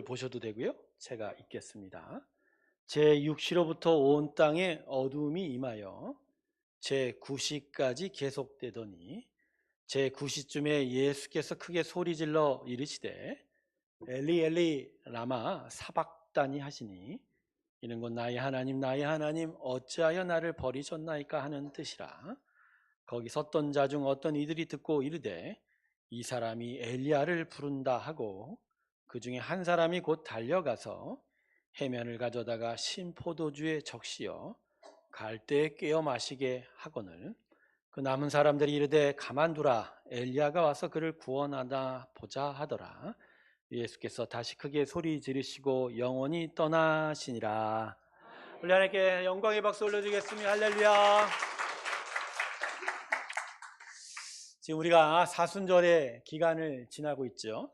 보셔도 되고요. 제가 읽겠습니다. 제6시로부터 온 땅에 어두움이 임하여 제9시까지 계속되더니 제9시쯤에 예수께서 크게 소리질러 이르시되 엘리 엘리 라마 사박다니 하시니 이는 곧 나의 하나님 어찌하여 나를 버리셨나이까 하는 뜻이라. 거기 섰던 자 중 어떤 이들이 듣고 이르되 이 사람이 엘리야를 부른다 하고 그 중에 한 사람이 곧 달려가서 해면을 가져다가 신포도주에 적시어 갈대에 꿰어 마시게 하거늘 그 남은 사람들이 이르되 가만두라 엘리야가 와서 그를 구원하다 보자 하더라. 예수께서 다시 크게 소리 지르시고 영원히 떠나시니라. 우리 하나님께 영광의 박수 올려주겠습니다. 할렐루야. 지금 우리가 사순절의 기간을 지나고 있죠.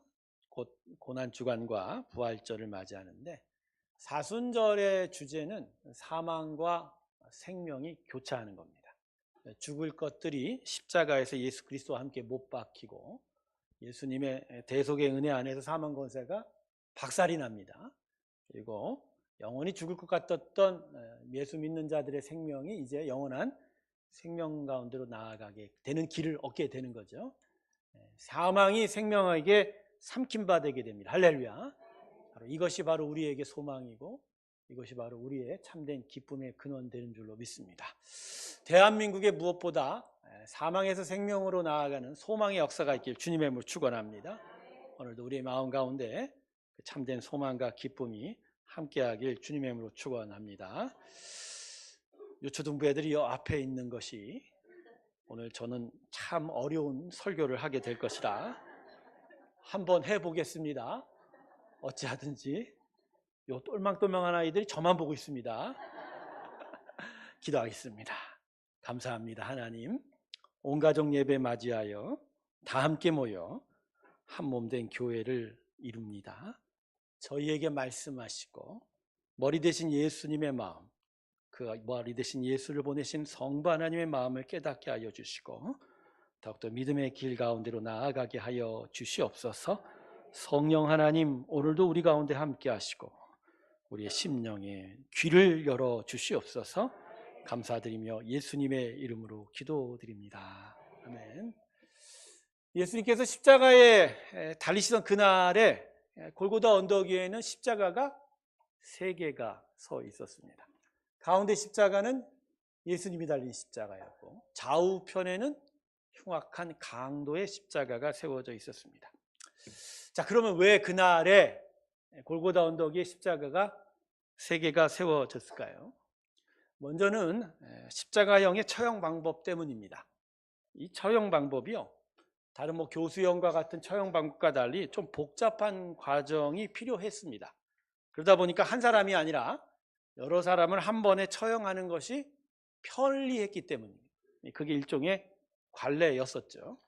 곧 고난주간과 부활절을 맞이하는데 사순절의 주제는 사망과 생명이 교차하는 겁니다. 죽을 것들이 십자가에서 예수 그리스도와 함께 못 박히고 예수님의 대속의 은혜 안에서 사망 권세가 박살이 납니다. 그리고 영원히 죽을 것 같았던 예수 믿는 자들의 생명이 이제 영원한 생명 가운데로 나아가게 되는 길을 얻게 되는 거죠. 사망이 생명에게 삼킨 바 되게 됩니다. 할렐루야. 이것이 바로 우리에게 소망이고 이것이 바로 우리의 참된 기쁨의 근원 되는 줄로 믿습니다. 대한민국에 무엇보다 사망에서 생명으로 나아가는 소망의 역사가 있길 주님의 이름으로 축원합니다. 오늘도 우리의 마음 가운데 참된 소망과 기쁨이 함께하길 주님의 이름으로 축원합니다. 유초등부 애들이 여 앞에 있는 것이 오늘 저는 참 어려운 설교를 하게 될 것이라 한번 해보겠습니다. 어찌하든지 요 똘망똘망한 아이들이 저만 보고 있습니다. 기도하겠습니다. 감사합니다. 하나님, 온 가족 예배 맞이하여 다 함께 모여 한 몸 된 교회를 이룹니다. 저희에게 말씀하시고 머리 대신 예수님의 마음, 그 머리 대신 예수를 보내신 성부 하나님의 마음을 깨닫게 하여 주시고 더욱더 믿음의 길 가운데로 나아가게 하여 주시옵소서. 성령 하나님, 오늘도 우리 가운데 함께 하시고 우리의 심령에 귀를 열어 주시옵소서. 감사드리며 예수님의 이름으로 기도드립니다. 아멘. 예수님께서 십자가에 달리시던 그날에 골고다 언덕 위에는 십자가가 3개가 서 있었습니다. 가운데 십자가는 예수님이 달린 십자가였고 좌우편에는 흉악한 강도의 십자가가 세워져 있었습니다. 자, 그러면 왜 그날에 골고다 언덕 위에 십자가가 3개가 세워졌을까요? 먼저는 십자가형의 처형 방법 때문입니다. 이 처형 방법이요, 다른 교수형과 같은 처형 방법과 달리 좀 복잡한 과정이 필요했습니다. 그러다 보니까 한 사람이 아니라 여러 사람을 한 번에 처형하는 것이 편리했기 때문입니다. 그게 일종의 관례였었죠.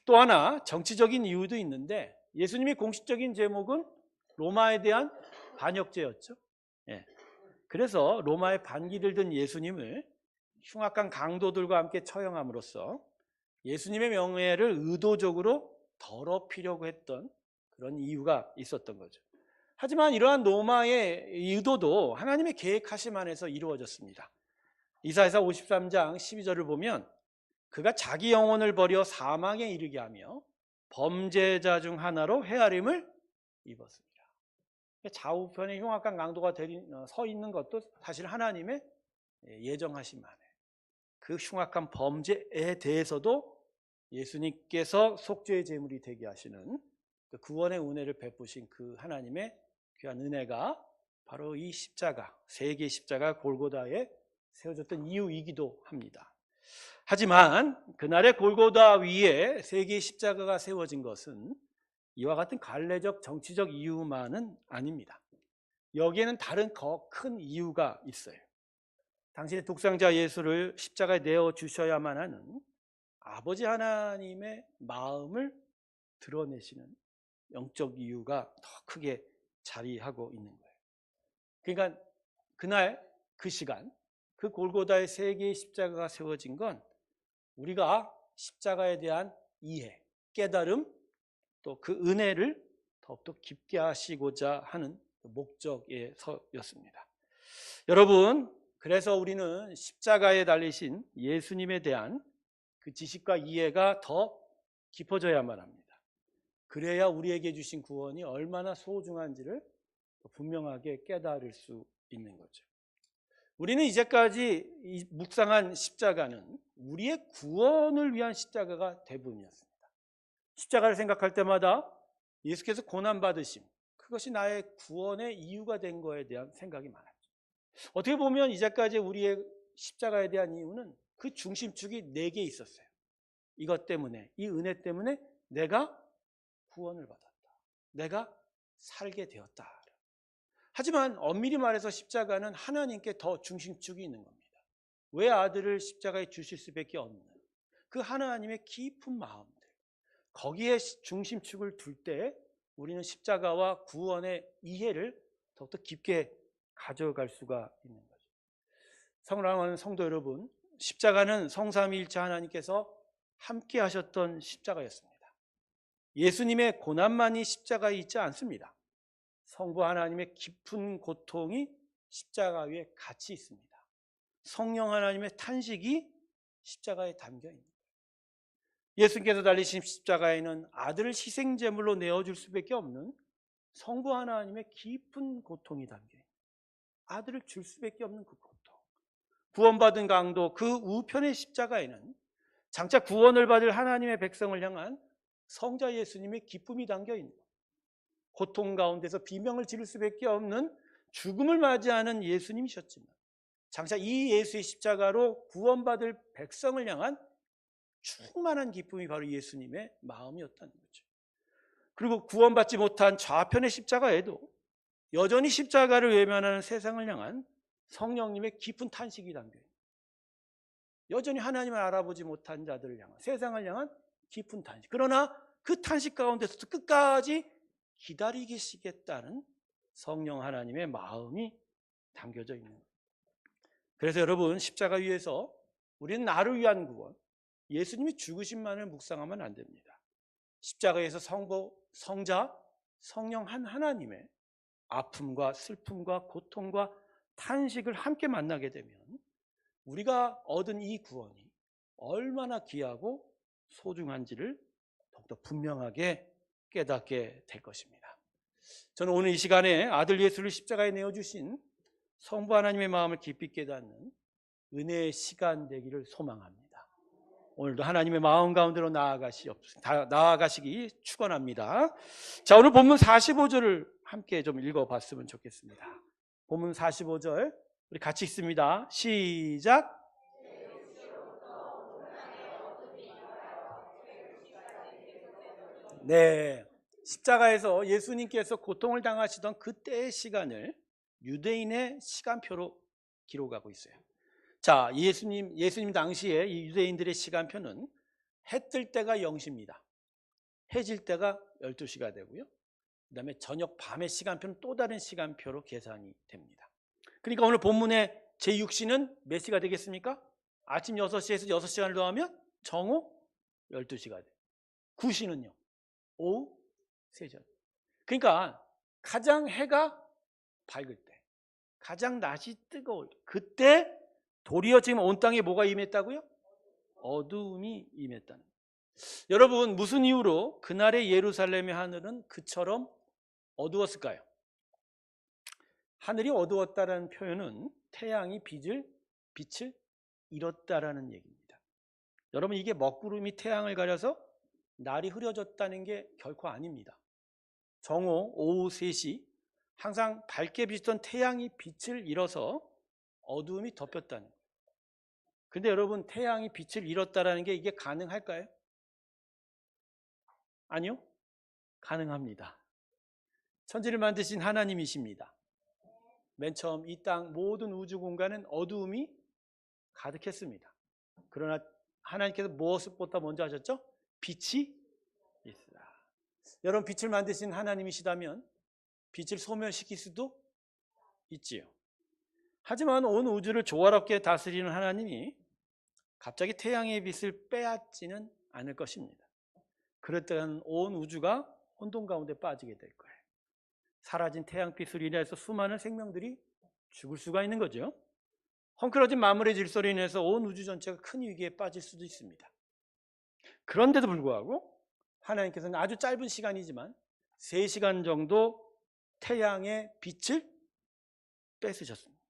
또 하나 정치적인 이유도 있는데 예수님의 공식적인 제목은 로마에 대한 반역죄였죠. 그래서 로마의 반기를 든 예수님을 흉악한 강도들과 함께 처형함으로써 예수님의 명예를 의도적으로 더럽히려고 했던 그런 이유가 있었던 거죠. 하지만 이러한 로마의 의도도 하나님의 계획하심 안에서 이루어졌습니다. 이사야 53장 12절을 보면 그가 자기 영혼을 버려 사망에 이르게 하며 범죄자 중 하나로 헤아림을 입었습니다. 좌우편에 흉악한 강도가 서 있는 것도 사실 하나님의 예정하심 안에 그 흉악한 범죄에 대해서도 예수님께서 속죄의 제물이 되게 하시는 그 구원의 은혜를 베푸신 그 하나님의 귀한 은혜가 바로 이 십자가, 3개의 십자가 골고다에 세워졌던 이유이기도 합니다. 하지만 그날의 골고다 위에 3개의 십자가가 세워진 것은 이와 같은 관례적 정치적 이유만은 아닙니다. 여기에는 다른 더 큰 이유가 있어요. 당신의 독생자 예수를 십자가에 내어주셔야만 하는 아버지 하나님의 마음을 드러내시는 영적 이유가 더 크게 자리하고 있는 거예요. 그러니까 그날 그 시간 그 골고다의 3개의 십자가가 세워진 건 우리가 십자가에 대한 이해, 깨달음, 또 그 은혜를 더욱더 깊게 하시고자 하는 목적에서였습니다. 여러분, 그래서 우리는 십자가에 달리신 예수님에 대한 그 지식과 이해가 더 깊어져야만 합니다. 그래야 우리에게 주신 구원이 얼마나 소중한지를 분명하게 깨달을 수 있는 거죠. 우리는 이제까지 묵상한 십자가는 우리의 구원을 위한 십자가가 대부분이었습니다. 십자가를 생각할 때마다 예수께서 고난받으심, 그것이 나의 구원의 이유가 된 거에 대한 생각이 많았죠. 어떻게 보면 이제까지 우리의 십자가에 대한 이유는 그 중심축이 4개 있었어요. 이것 때문에, 이 은혜 때문에 내가 구원을 받았다. 내가 살게 되었다. 하지만 엄밀히 말해서 십자가는 하나님께 더 중심축이 있는 겁니다. 왜 아들을 십자가에 주실 수밖에 없는 그 하나님의 깊은 마음들, 거기에 중심축을 둘 때 우리는 십자가와 구원의 이해를 더욱더 깊게 가져갈 수가 있는 거죠. 사랑하는 성도 여러분, 십자가는 성삼위일체 하나님께서 함께 하셨던 십자가였습니다. 예수님의 고난만이 십자가에 있지 않습니다. 성부 하나님의 깊은 고통이 십자가 위에 같이 있습니다. 성령 하나님의 탄식이 십자가에 담겨 있는 거예요. 예수님께서 달리신 십자가에는 아들을 희생제물로 내어줄 수밖에 없는 성부 하나님의 깊은 고통이 담겨 있는 거예요. 아들을 줄 수밖에 없는 그 고통. 구원받은 강도 그 우편의 십자가에는 장차 구원을 받을 하나님의 백성을 향한 성자 예수님의 기쁨이 담겨 있는 거예요. 고통 가운데서 비명을 지를 수밖에 없는 죽음을 맞이하는 예수님이셨지만 장차 이 예수의 십자가로 구원받을 백성을 향한 충만한 기쁨이 바로 예수님의 마음이었다는 거죠. 그리고 구원받지 못한 좌편의 십자가에도 여전히 십자가를 외면하는 세상을 향한 성령님의 깊은 탄식이 담겨요. 여전히 하나님을 알아보지 못한 자들을 향한, 세상을 향한 깊은 탄식. 그러나 그 탄식 가운데서도 끝까지 기다리시겠다는 성령 하나님의 마음이 담겨져 있는 거예요. 그래서 여러분, 십자가 위에서 우리는 나를 위한 구원, 예수님이 죽으심만을 묵상하면 안 됩니다. 십자가에서 성부, 성자, 성령 한 하나님의 아픔과 슬픔과 고통과 탄식을 함께 만나게 되면 우리가 얻은 이 구원이 얼마나 귀하고 소중한지를 더욱더 분명하게 깨닫게 될 것입니다. 저는 오늘 이 시간에 아들 예수를 십자가에 내어주신 성부 하나님의 마음을 깊이 깨닫는 은혜의 시간 되기를 소망합니다. 오늘도 하나님의 마음 가운데로 나아가시기 축원합니다. 자, 오늘 본문 45절을 함께 좀 읽어봤으면 좋겠습니다. 본문 45절 우리 같이 읽습니다. 시작. 네, 십자가에서 예수님께서 고통을 당하시던 그때의 시간을 유대인의 시간표로 기록하고 있어요. 자, 예수님 당시에 이 유대인들의 시간표는 해 뜰 때가 0시입니다. 해 질 때가 12시가 되고요. 그 다음에 저녁 밤의 시간표는 또 다른 시간표로 계산이 됩니다. 그러니까 오늘 본문의 제6시는 몇 시가 되겠습니까? 아침 6시에서 6시간을 더하면 정오 12시가 돼요. 9시는요? 오후 3시. 그러니까 가장 해가 밝을 때, 가장 낮이 뜨거울 때, 그때 도리어 지금 온 땅에 뭐가 임했다고요? 어두움이 임했다는 거예요. 여러분, 무슨 이유로 그날의 예루살렘의 하늘은 그처럼 어두웠을까요? 하늘이 어두웠다는 표현은 태양이 빛을 잃었다라는 얘기입니다. 여러분, 이게 먹구름이 태양을 가려서 날이 흐려졌다는 게 결코 아닙니다. 정오 오후 3시 항상 밝게 비치던 태양이 빛을 잃어서 어두움이 덮였다는 거예요. 근데 여러분, 태양이 빛을 잃었다는 게 이게 가능할까요? 아니요, 가능합니다. 천지를 만드신 하나님이십니다. 맨 처음 이 땅 모든 우주 공간은 어두움이 가득했습니다. 그러나 하나님께서 무엇보다 먼저 하셨죠? 빛이 있으라. 여러분, 빛을 만드신 하나님이시다면 빛을 소멸시킬 수도 있지요. 하지만 온 우주를 조화롭게 다스리는 하나님이 갑자기 태양의 빛을 빼앗지는 않을 것입니다. 그럴 때는 온 우주가 혼돈 가운데 빠지게 될 거예요. 사라진 태양빛으로 인해서 수많은 생명들이 죽을 수가 있는 거죠. 헝클어진 만물의 질서로 인해서 온 우주 전체가 큰 위기에 빠질 수도 있습니다. 그런데도 불구하고 하나님께서는 아주 짧은 시간이지만 3시간 정도 태양의 빛을 뺏으셨습니다.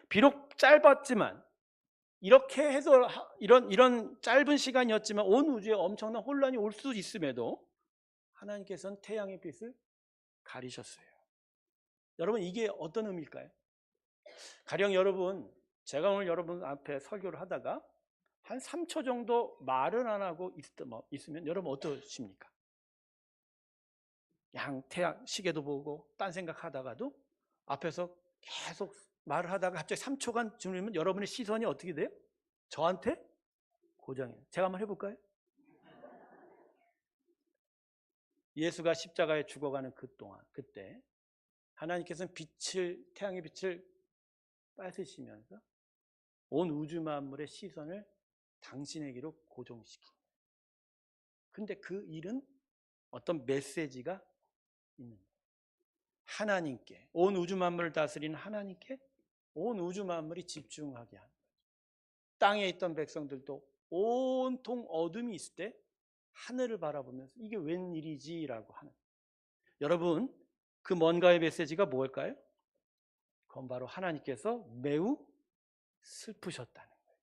비록 짧았지만 이렇게 해서 이런 짧은 시간이었지만 온 우주에 엄청난 혼란이 올 수 있음에도 하나님께서는 태양의 빛을 가리셨어요. 여러분, 이게 어떤 의미일까요? 가령 여러분, 제가 오늘 여러분 앞에 설교를 하다가 한 3초 정도 말을 안 하고 있으면 여러분 어떠십니까? 그냥 태양 시계도 보고 딴 생각하다가도 앞에서 계속 말을 하다가 갑자기 3초간 주면 여러분의 시선이 어떻게 돼요? 저한테 고정해요. 제가 한번 해볼까요? 예수가 십자가에 죽어가는 그때 하나님께서는 태양의 빛을 뺏으시면서 온 우주 만물의 시선을 당신에게로 고정시킵니다. 근데 그 일은 어떤 메시지가 있는 거예요. 하나님께, 온 우주 만물을 다스리는 하나님께 온 우주 만물이 집중하게 하는 거죠. 땅에 있던 백성들도 온통 어둠이 있을 때 하늘을 바라보면서 이게 웬일이지라고 하는. 여러분, 그 뭔가의 메시지가 뭘까요? 그건 바로 하나님께서 매우 슬프셨다는 거예요.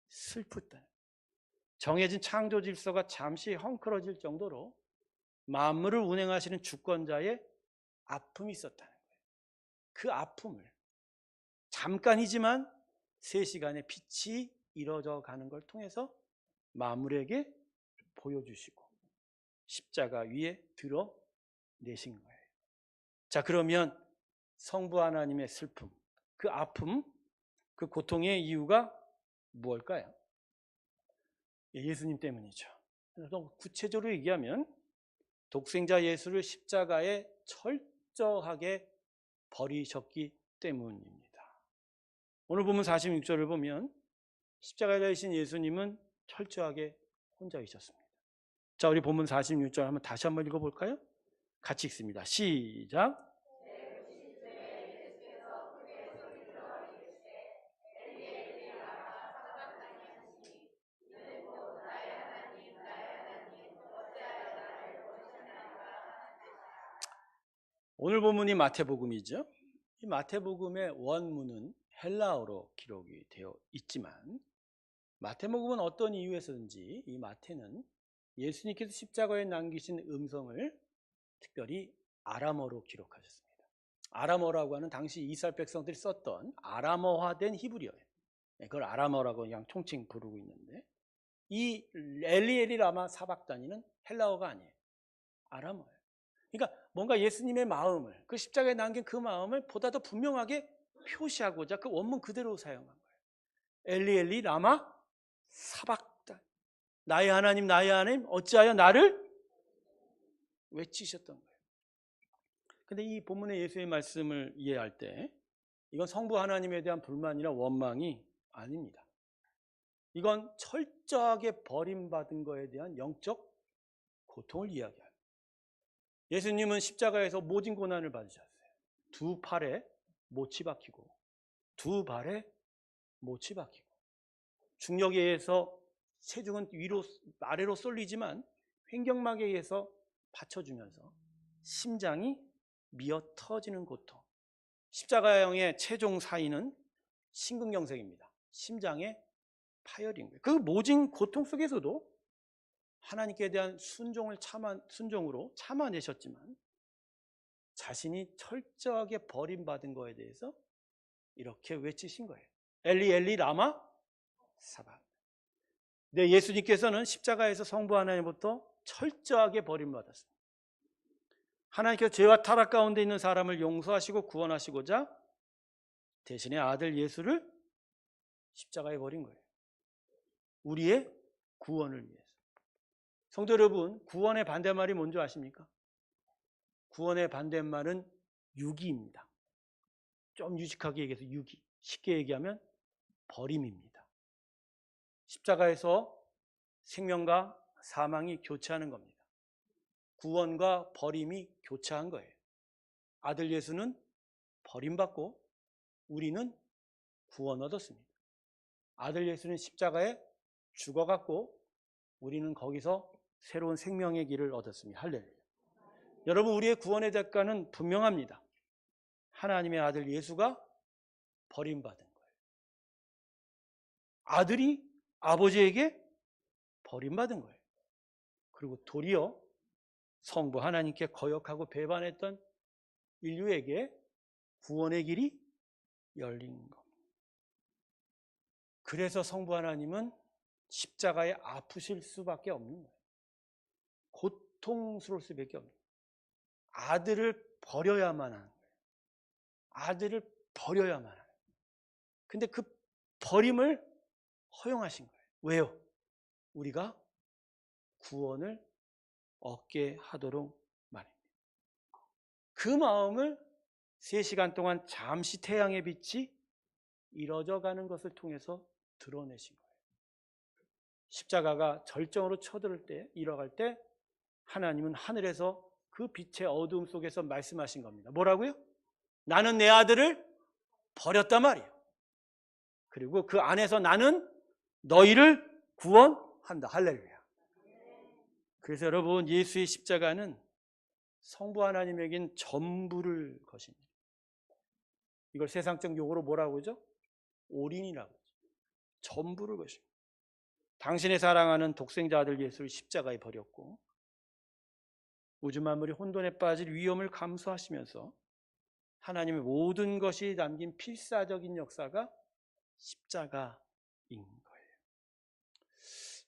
슬프다는. 정해진 창조 질서가 잠시 헝클어질 정도로 만물을 운행하시는 주권자의 아픔이 있었다는 거예요. 그 아픔을 잠깐이지만 3시간의 빛이 이뤄져 가는 걸 통해서 만물에게 보여주시고 십자가 위에 드러내신 거예요. 자, 그러면 성부 하나님의 슬픔, 그 아픔, 그 고통의 이유가 무엇일까요? 예수님 때문이죠. 그래서 구체적으로 얘기하면 독생자 예수를 십자가에 철저하게 버리셨기 때문입니다. 오늘 보면 46절을 보면 십자가에 달리신 예수님은 철저하게 혼자 계셨습니다. 자, 우리 본문 46절 한번 다시 한번 읽어볼까요? 같이 읽습니다. 시작. 오늘 본문이 마태복음이죠. 이 마태복음의 원문은 헬라어로 기록이 되어 있지만 마태복음은 어떤 이유에서든지 이 마태는 예수님께서 십자가에 남기신 음성을 특별히 아람어로 기록하셨습니다. 아람어라고 하는 당시 이스라엘 백성들이 썼던 아람어화된 히브리어예요. 그걸 아람어라고 그냥 총칭 부르고 있는데 이 엘리 라마 사박단이는 헬라어가 아니에요. 아람어예요. 그러니까 뭔가 예수님의 마음을, 그 십자가에 남긴 그 마음을 보다 더 분명하게 표시하고자 그 원문 그대로 사용한 거예요. 엘리 라마 사박단. 나의 하나님 어찌하여 나를 외치셨던 거예요. 근데 이 본문의 예수의 말씀을 이해할 때 이건 성부 하나님에 대한 불만이나 원망이 아닙니다. 이건 철저하게 버림받은 것에 대한 영적 고통을 이야기합니다. 예수님은 십자가에서 모진 고난을 받으셨어요. 2팔에 못이 박히고 2발에 못이 박히고 중력에 의해서 체중은 아래로 쏠리지만 횡격막에 의해서 받쳐주면서 심장이 미어 터지는 고통. 십자가형의 최종 사인은 심근경색입니다. 심장의 파열인 거예요. 그 모진 고통 속에서도 하나님께 대한 순종으로 참아내셨지만 자신이 철저하게 버림받은 것에 대해서 이렇게 외치신 거예요. 엘리 라마 사박. 네, 예수님께서는 십자가에서 성부 하나님부터 철저하게 버림받았습니다. 하나님께서 죄와 타락 가운데 있는 사람을 용서하시고 구원하시고자 대신에 아들 예수를 십자가에 버린 거예요. 우리의 구원을 위해서. 성도 여러분, 구원의 반대말이 뭔지 아십니까? 구원의 반대말은 유기입니다. 좀 유식하게 얘기해서 유기. 쉽게 얘기하면 버림입니다. 십자가에서 생명과 사망이 교차하는 겁니다. 구원과 버림이 교차한 거예요. 아들 예수는 버림받고 우리는 구원 얻었습니다. 아들 예수는 십자가에 죽어갔고 우리는 거기서 새로운 생명의 길을 얻었습니다. 할렐루야. 여러분, 우리의 구원의 대가는 분명합니다. 하나님의 아들 예수가 버림받은 거예요. 아들이 아버지에게 버림받은 거예요. 그리고 도리어 성부 하나님께 거역하고 배반했던 인류에게 구원의 길이 열린 겁니다. 그래서 성부 하나님은 십자가에 아프실 수밖에 없는 거예요. 고통스러울 수밖에 없는 거예요. 아들을 버려야만 하는 거예요. 아들을 버려야만 하는 거예요. 근데 그 버림을 허용하신 거예요. 왜요? 우리가 구원을 얻게 하도록 말입니다. 그 마음을 3시간 동안 잠시 태양의 빛이 이뤄져 가는 것을 통해서 드러내신 거예요. 십자가가 절정으로 쳐들을 때, 일어갈 때 하나님은 하늘에서 그 빛의 어두움 속에서 말씀하신 겁니다. 뭐라고요? 나는 내 아들을 버렸단 말이에요. 그리고 그 안에서 나는 너희를 구원한다. 할렐루야. 그래서 여러분, 예수의 십자가는 성부 하나님에겐 전부를 거십니다. 이걸 세상적 용어로 뭐라고 하죠? 올인이라고 하죠. 전부를 거십니다. 당신의 사랑하는 독생자 아들 예수를 십자가에 버렸고 우주 만물이 혼돈에 빠질 위험을 감수하시면서 하나님의 모든 것이 담긴 필사적인 역사가 십자가인 거예요.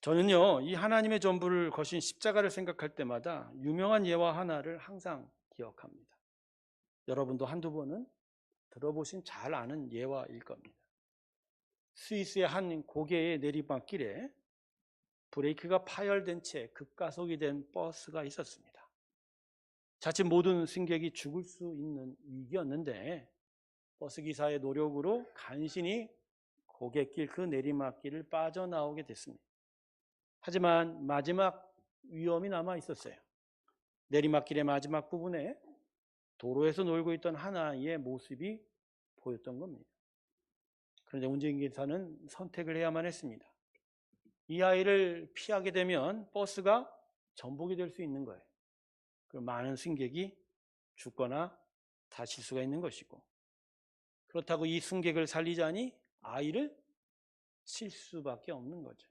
저는요, 이 하나님의 전부를 거신 십자가를 생각할 때마다 유명한 예화 하나를 항상 기억합니다. 여러분도 한두 번은 들어보신 잘 아는 예화일 겁니다. 스위스의 한 고개의 내리막길에 브레이크가 파열된 채 급가속이 된 버스가 있었습니다. 자칫 모든 승객이 죽을 수 있는 위기였는데 버스 기사의 노력으로 간신히 고갯길 그 내리막길을 빠져나오게 됐습니다. 하지만 마지막 위험이 남아 있었어요. 내리막길의 마지막 부분에 도로에서 놀고 있던 한 아이의 모습이 보였던 겁니다. 그런데 운전기사는 선택을 해야만 했습니다. 이 아이를 피하게 되면 버스가 전복이 될 수 있는 거예요. 그럼 많은 승객이 죽거나 다칠 수가 있는 것이고, 그렇다고 이 승객을 살리자니 아이를 칠 수밖에 없는 거죠.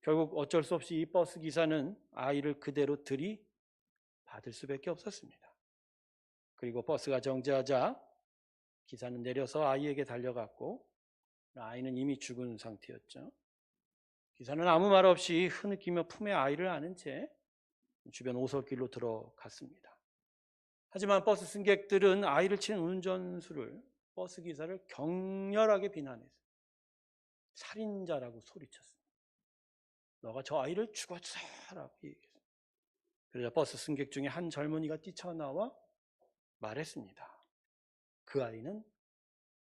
결국 어쩔 수 없이 이 버스 기사는 아이를 그대로 들이받을 수밖에 없었습니다. 그리고 버스가 정지하자 기사는 내려서 아이에게 달려갔고 아이는 이미 죽은 상태였죠. 기사는 아무 말 없이 흐느끼며 품에 아이를 안은 채 주변 오솔길로 들어갔습니다. 하지만 버스 승객들은 아이를 친 운전수를, 버스 기사를 격렬하게 비난해서 살인자라고 소리쳤습니다. 너가 저 아이를 죽었어라고 얘기했습니다. 그러자 버스 승객 중에 한 젊은이가 뛰쳐나와 말했습니다. 그 아이는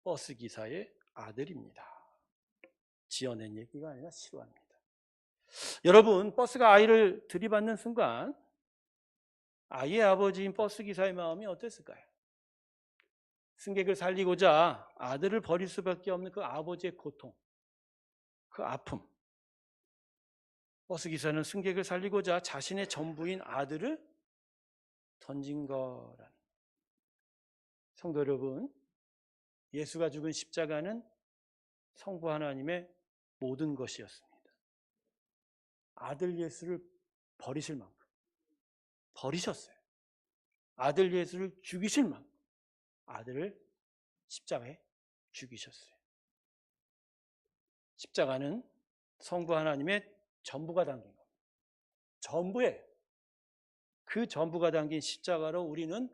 버스 기사의 아들입니다. 지어낸 얘기가 아니라 실화입니다. 여러분, 버스가 아이를 들이받는 순간 아이의 아버지인 버스 기사의 마음이 어땠을까요? 승객을 살리고자 아들을 버릴 수밖에 없는 그 아버지의 고통, 그 아픔. 버스 기사는 승객을 살리고자 자신의 전부인 아들을 던진 거라는. 성도 여러분, 예수가 죽은 십자가는 성부 하나님의 모든 것이었습니다. 아들 예수를 버리실 만큼 버리셨어요. 아들 예수를 죽이실 만큼 아들을 십자가에 죽이셨어요. 십자가는 성부 하나님의 전부가 담긴 겁니다. 전부예요. 그 전부가 담긴 십자가로 우리는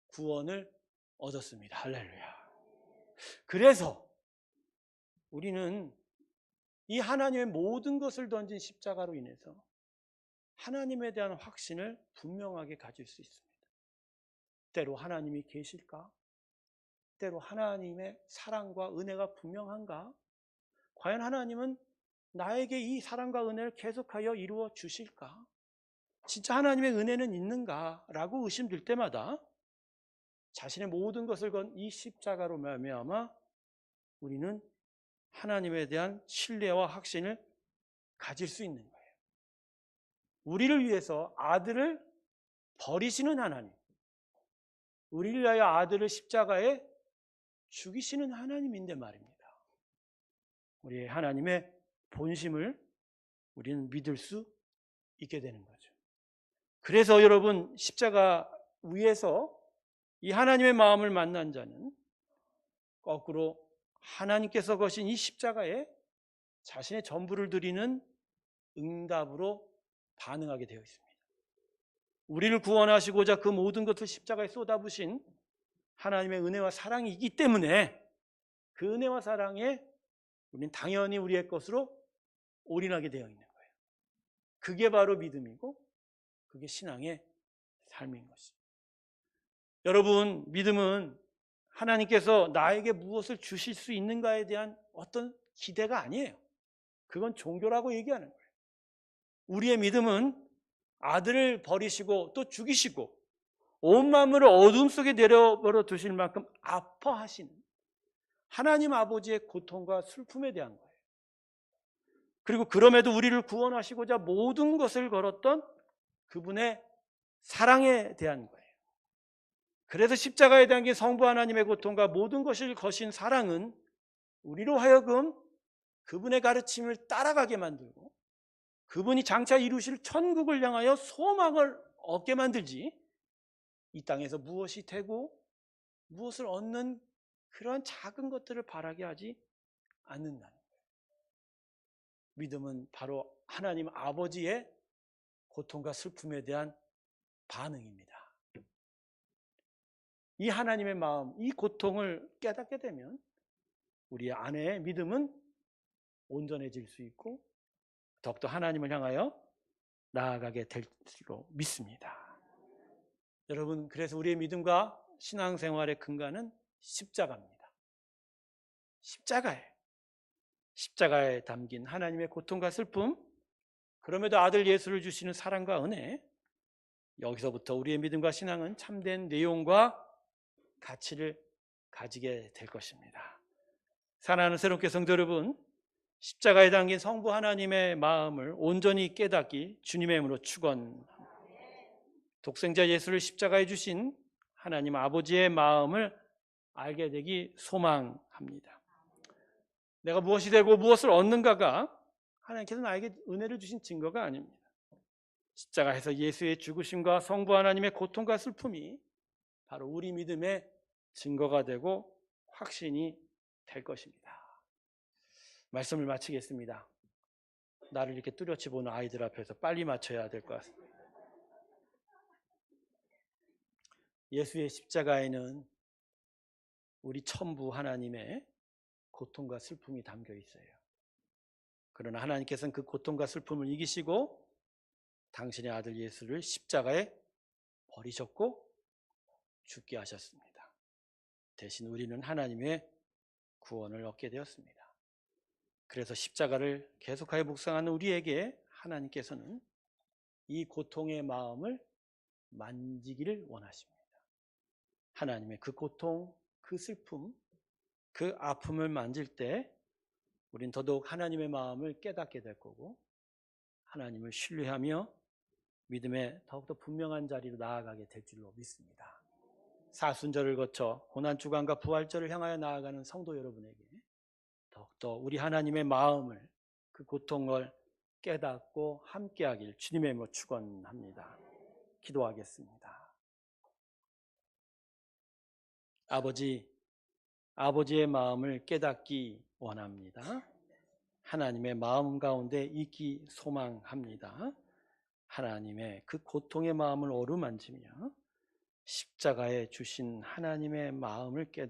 구원을 얻었습니다. 할렐루야. 그래서 우리는 이 하나님의 모든 것을 던진 십자가로 인해서 하나님에 대한 확신을 분명하게 가질 수 있습니다. 때로 하나님이 계실까? 때로 하나님의 사랑과 은혜가 분명한가? 과연 하나님은 나에게 이 사랑과 은혜를 계속하여 이루어 주실까? 진짜 하나님의 은혜는 있는가라고 의심될 때마다 자신의 모든 것을 건 이 십자가로 말미암아 우리는 하나님에 대한 신뢰와 확신을 가질 수 있는 거예요. 우리를 위해서 아들을 버리시는 하나님, 우리를 위하여 아들을 십자가에 죽이시는 하나님인데 말입니다. 우리 하나님의 본심을 우리는 믿을 수 있게 되는 거죠. 그래서 여러분, 십자가 위에서 이 하나님의 마음을 만난 자는 거꾸로 하나님께서 거신 이 십자가에 자신의 전부를 드리는 응답으로 반응하게 되어 있습니다. 우리를 구원하시고자 그 모든 것을 십자가에 쏟아부으신 하나님의 은혜와 사랑이 있기 때문에 그 은혜와 사랑에 우리는 당연히 우리의 것으로 올인하게 되어 있는 거예요. 그게 바로 믿음이고 그게 신앙의 삶인 것입니다. 여러분, 믿음은 하나님께서 나에게 무엇을 주실 수 있는가에 대한 어떤 기대가 아니에요. 그건 종교라고 얘기하는 거예요. 우리의 믿음은 아들을 버리시고 또 죽이시고 온 만물을 어둠 속에 내려버려 두실 만큼 아파하시는 하나님 아버지의 고통과 슬픔에 대한 거예요. 그리고 그럼에도 우리를 구원하시고자 모든 것을 걸었던 그분의 사랑에 대한 거예요. 그래서 십자가에 대한 게 성부 하나님의 고통과 모든 것을 거신 사랑은 우리로 하여금 그분의 가르침을 따라가게 만들고 그분이 장차 이루실 천국을 향하여 소망을 얻게 만들지, 이 땅에서 무엇이 되고 무엇을 얻는 그러한 작은 것들을 바라게 하지 않는다는 거예요. 믿음은 바로 하나님 아버지의 고통과 슬픔에 대한 반응입니다. 이 하나님의 마음, 이 고통을 깨닫게 되면 우리 안에 믿음은 온전해질 수 있고 더욱더 하나님을 향하여 나아가게 될 줄로 믿습니다. 여러분, 그래서 우리의 믿음과 신앙생활의 근간은 십자가입니다. 십자가예요. 십자가에 담긴 하나님의 고통과 슬픔, 그럼에도 아들 예수를 주시는 사랑과 은혜, 여기서부터 우리의 믿음과 신앙은 참된 내용과 가치를 가지게 될 것입니다. 사랑하는 새롭게 성도 여러분, 십자가에 담긴 성부 하나님의 마음을 온전히 깨닫기 주님의 이름으로 축원합니다. 독생자 예수를 십자가에 주신 하나님 아버지의 마음을 알게 되기 소망합니다. 내가 무엇이 되고 무엇을 얻는가가 하나님께서 나에게 은혜를 주신 증거가 아닙니다. 십자가에서 예수의 죽으심과 성부 하나님의 고통과 슬픔이 바로 우리 믿음의 증거가 되고 확신이 될 것입니다. 말씀을 마치겠습니다. 나를 이렇게 뚜렷이 보는 아이들 앞에서 빨리 맞춰야 될 것 같습니다. 예수의 십자가에는 우리 천부 하나님의 고통과 슬픔이 담겨 있어요. 그러나 하나님께서는 그 고통과 슬픔을 이기시고 당신의 아들 예수를 십자가에 버리셨고 죽게 하셨습니다. 대신 우리는 하나님의 구원을 얻게 되었습니다. 그래서 십자가를 계속하여 묵상하는 우리에게 하나님께서는 이 고통의 마음을 만지기를 원하십니다. 하나님의 그 고통, 그 슬픔, 그 아픔을 만질 때 우린 더더욱 하나님의 마음을 깨닫게 될 거고 하나님을 신뢰하며 믿음의 더욱더 분명한 자리로 나아가게 될 줄로 믿습니다. 사순절을 거쳐 고난주간과 부활절을 향하여 나아가는 성도 여러분에게 더욱더 우리 하나님의 마음을, 그 고통을 깨닫고 함께하길 주님의 이름으로 축원합니다. 기도하겠습니다. 아버지의 마음을 깨닫기 원합니다. 하나님의 마음 가운데 있기 소망합니다. 하나님의 그 고통의 마음을 어루만지며 십자가에 주신 하나님의 마음을 깨닫